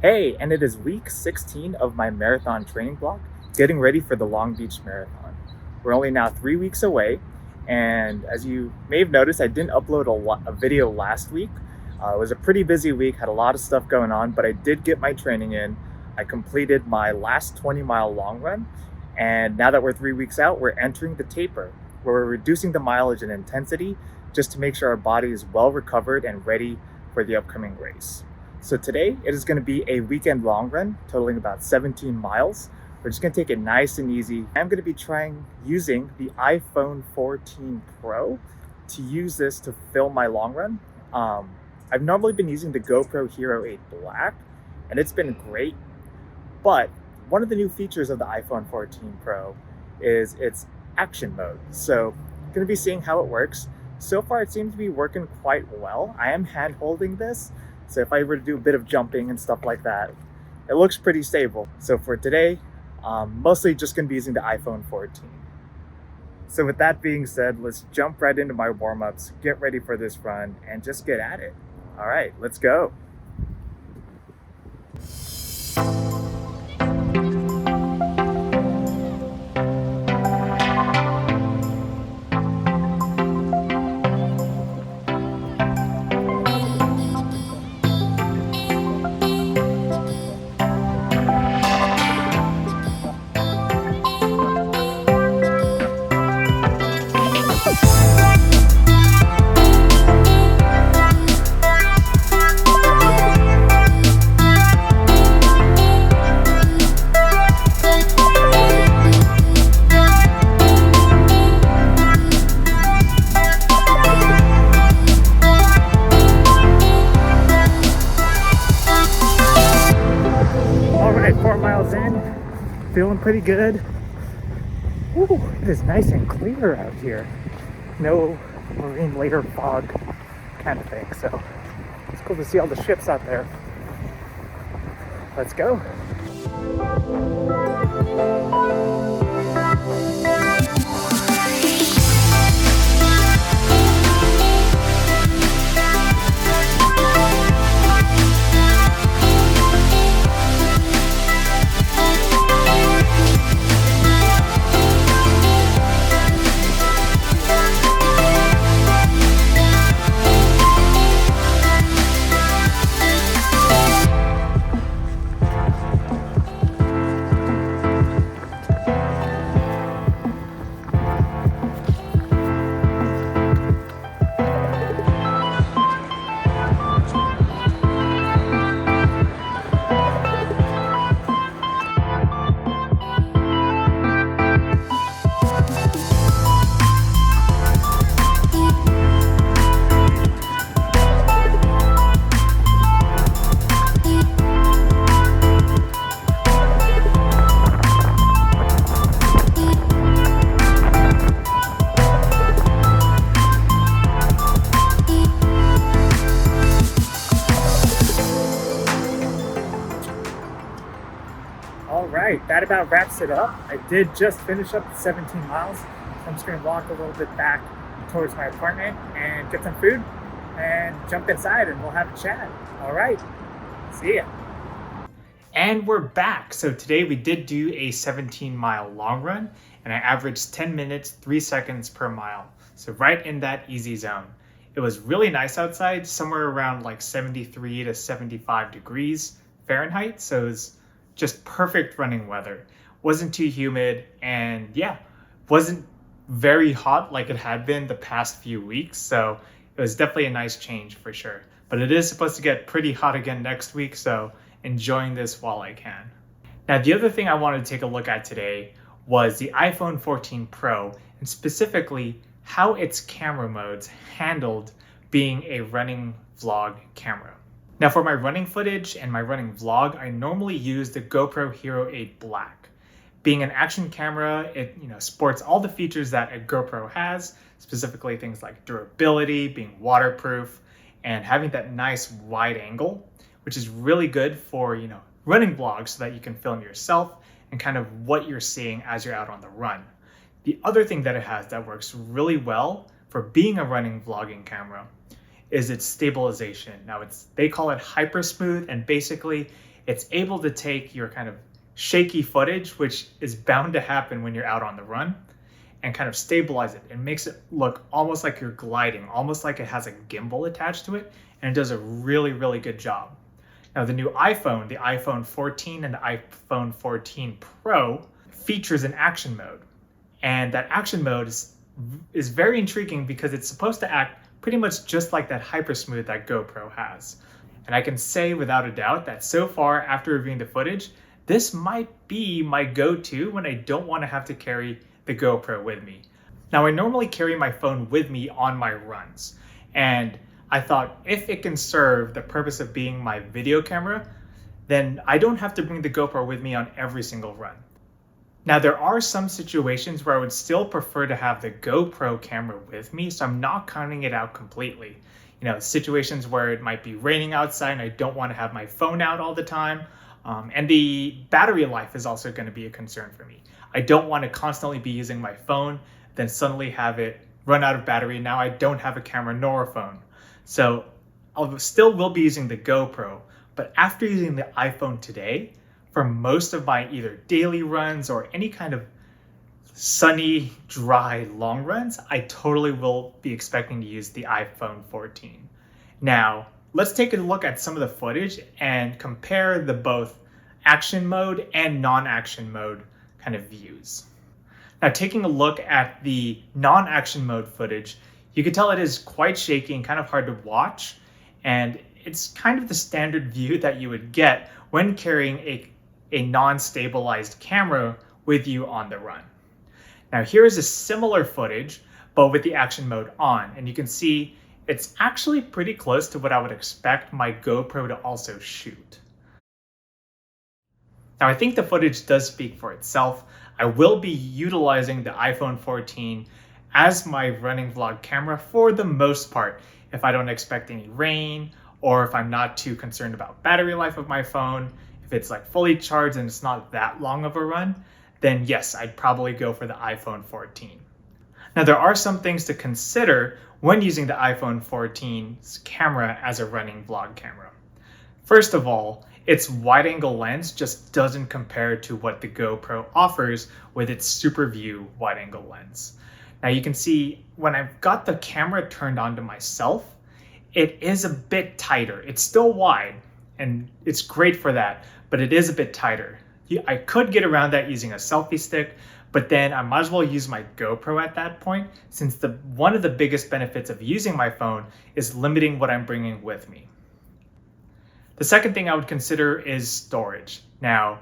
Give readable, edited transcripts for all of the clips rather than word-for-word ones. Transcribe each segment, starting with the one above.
Hey, and it is week 16 of my marathon training block, getting ready for the Long Beach Marathon. We're only now 3 weeks away, and as you may have noticed, I didn't upload a video last week. It was a pretty busy week, had a lot of stuff going on, but I did get my training in. I completed my last 20-mile long run, and now that we're 3 weeks out, we're entering the taper, where we're reducing the mileage and intensity just to make sure our body is well recovered and ready for the upcoming race. So today it is going to be a weekend long run totaling about 17 miles. We're just going to take it nice and easy. I'm going to be using the iPhone 14 Pro to use this to film my long run. I've normally been using the GoPro Hero 8 Black, and it's been great. But one of the new features of the iPhone 14 Pro is its action mode. So I'm going to be seeing how it works. So far it seems to be working quite well. I am hand holding this. So if I were to do a bit of jumping and stuff like that, it looks pretty stable. So for today, mostly just gonna be using the iPhone 14. So with that being said, let's jump right into my warm-ups, get ready for this run, and just get at it. All right, let's go. All right, 4 miles in, feeling pretty good. Ooh, it is nice and clear out here. No marine layer fog kind of thing. So it's cool to see all the ships out there. Let's go. All right, that about wraps it up. I did just finish up the 17 miles. So I'm just gonna walk a little bit back towards my apartment and get some food and jump inside and we'll have a chat. All right, see ya. And we're back. So today we did do a 17-mile long run and I averaged 10 minutes, 3 seconds per mile. So right in that easy zone. It was really nice outside, somewhere around like 73 to 75 degrees Fahrenheit. So it was just perfect running weather. Wasn't too humid and yeah, wasn't very hot like it had been the past few weeks. So it was definitely a nice change for sure. But it is supposed to get pretty hot again next week. So enjoying this while I can. Now, the other thing I wanted to take a look at today was the iPhone 14 Pro and specifically how its camera modes handled being a running vlog camera. Now for my running footage and my running vlog, I normally use the GoPro Hero 8 Black. Being an action camera, it sports all the features that a GoPro has, specifically things like durability, being waterproof, and having that nice wide angle, which is really good for running vlogs so that you can film yourself and kind of what you're seeing as you're out on the run. The other thing that it has that works really well for being a running vlogging camera is its stabilization. Now they call it hyper smooth, and basically it's able to take your kind of shaky footage, which is bound to happen when you're out on the run, and kind of stabilize it. It makes it look almost like you're gliding, almost like it has a gimbal attached to it, and it does a really, really good job. Now the new iPhone, the iPhone 14 and the iPhone 14 Pro, features an action mode. And that action mode is very intriguing because it's supposed to act pretty much just like that hypersmooth that GoPro has. And I can say without a doubt that so far, after reviewing the footage, this might be my go-to when I don't want to have to carry the GoPro with me. Now, I normally carry my phone with me on my runs, and I thought if it can serve the purpose of being my video camera, then I don't have to bring the GoPro with me on every single run. Now, there are some situations where I would still prefer to have the GoPro camera with me, so I'm not counting it out completely. Situations where it might be raining outside and I don't want to have my phone out all the time. And the battery life is also going to be a concern for me. I don't want to constantly be using my phone, then suddenly have it run out of battery. Now I don't have a camera nor a phone. So I still will be using the GoPro, but after using the iPhone today, for most of my either daily runs or any kind of sunny, dry, long runs, I totally will be expecting to use the iPhone 14. Now, let's take a look at some of the footage and compare the both action mode and non-action mode kind of views. Now, taking a look at the non-action mode footage, you can tell it is quite shaky and kind of hard to watch, and it's kind of the standard view that you would get when carrying a non-stabilized camera with you on the run. Now, here is a similar footage, but with the action mode on, and you can see it's actually pretty close to what I would expect my GoPro to also shoot. Now, I think the footage does speak for itself. I will be utilizing the iPhone 14 as my running vlog camera for the most part if I don't expect any rain, or if I'm not too concerned about battery life of my phone. If it's like fully charged and it's not that long of a run, then yes, I'd probably go for the iPhone 14. Now, there are some things to consider when using the iPhone 14's camera as a running vlog camera. First of all, its wide-angle lens just doesn't compare to what the GoPro offers with its Superview wide-angle lens. Now, you can see when I've got the camera turned on to myself, it is a bit tighter. It's still wide, and it's great for that, but it is a bit tighter. I could get around that using a selfie stick, but then I might as well use my GoPro at that point, since one of the biggest benefits of using my phone is limiting what I'm bringing with me. The second thing I would consider is storage. Now,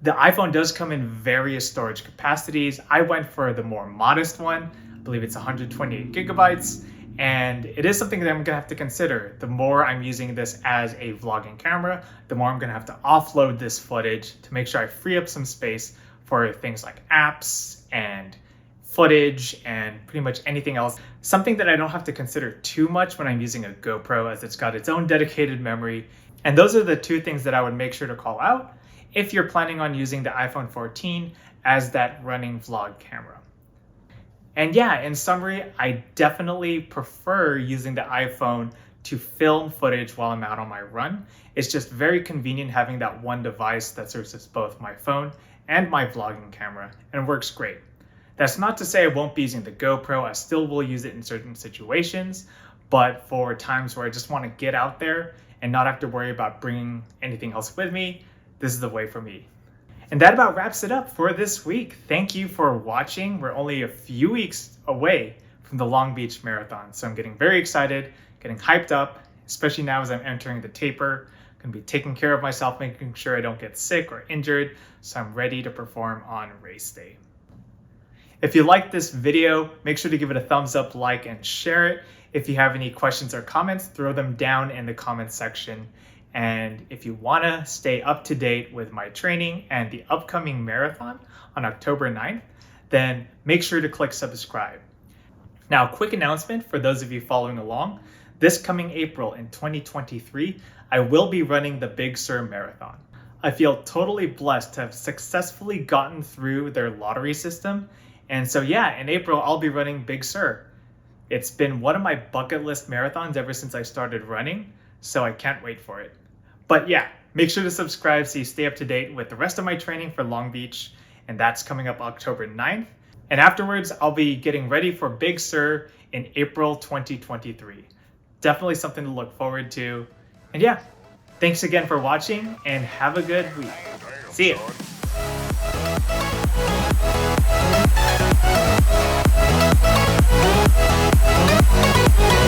the iPhone does come in various storage capacities. I went for the more modest one. I believe it's 128 gigabytes. And it is something that I'm gonna have to consider. The more I'm using this as a vlogging camera, the more I'm gonna have to offload this footage to make sure I free up some space for things like apps and footage and pretty much anything else. Something that I don't have to consider too much when I'm using a GoPro, as it's got its own dedicated memory. And those are the two things that I would make sure to call out if you're planning on using the iPhone 14 as that running vlog camera. And yeah, in summary, I definitely prefer using the iPhone to film footage while I'm out on my run. It's just very convenient having that one device that serves as both my phone and my vlogging camera, and it works great. That's not to say I won't be using the GoPro. I still will use it in certain situations, but for times where I just want to get out there and not have to worry about bringing anything else with me, this is the way for me. And that about wraps it up for this week. Thank you for watching. We're only a few weeks away from the Long Beach Marathon, so I'm getting very excited, getting hyped up, especially now as I'm entering the taper. I'm gonna be taking care of myself, making sure I don't get sick or injured, so I'm ready to perform on race day. If you liked this video, make sure to give it a thumbs up, like, and share it. If you have any questions or comments, throw them down in the comments section. And if you want to stay up to date with my training and the upcoming marathon on October 9th, then make sure to click subscribe. Now, quick announcement for those of you following along. This coming April in 2023, I will be running the Big Sur Marathon. I feel totally blessed to have successfully gotten through their lottery system. And so yeah, in April, I'll be running Big Sur. It's been one of my bucket list marathons ever since I started running, so I can't wait for it. But yeah, make sure to subscribe so you stay up to date with the rest of my training for Long Beach, and that's coming up October 9th. And afterwards, I'll be getting ready for Big Sur in April 2023. Definitely something to look forward to. And yeah, thanks again for watching and have a good week. See you.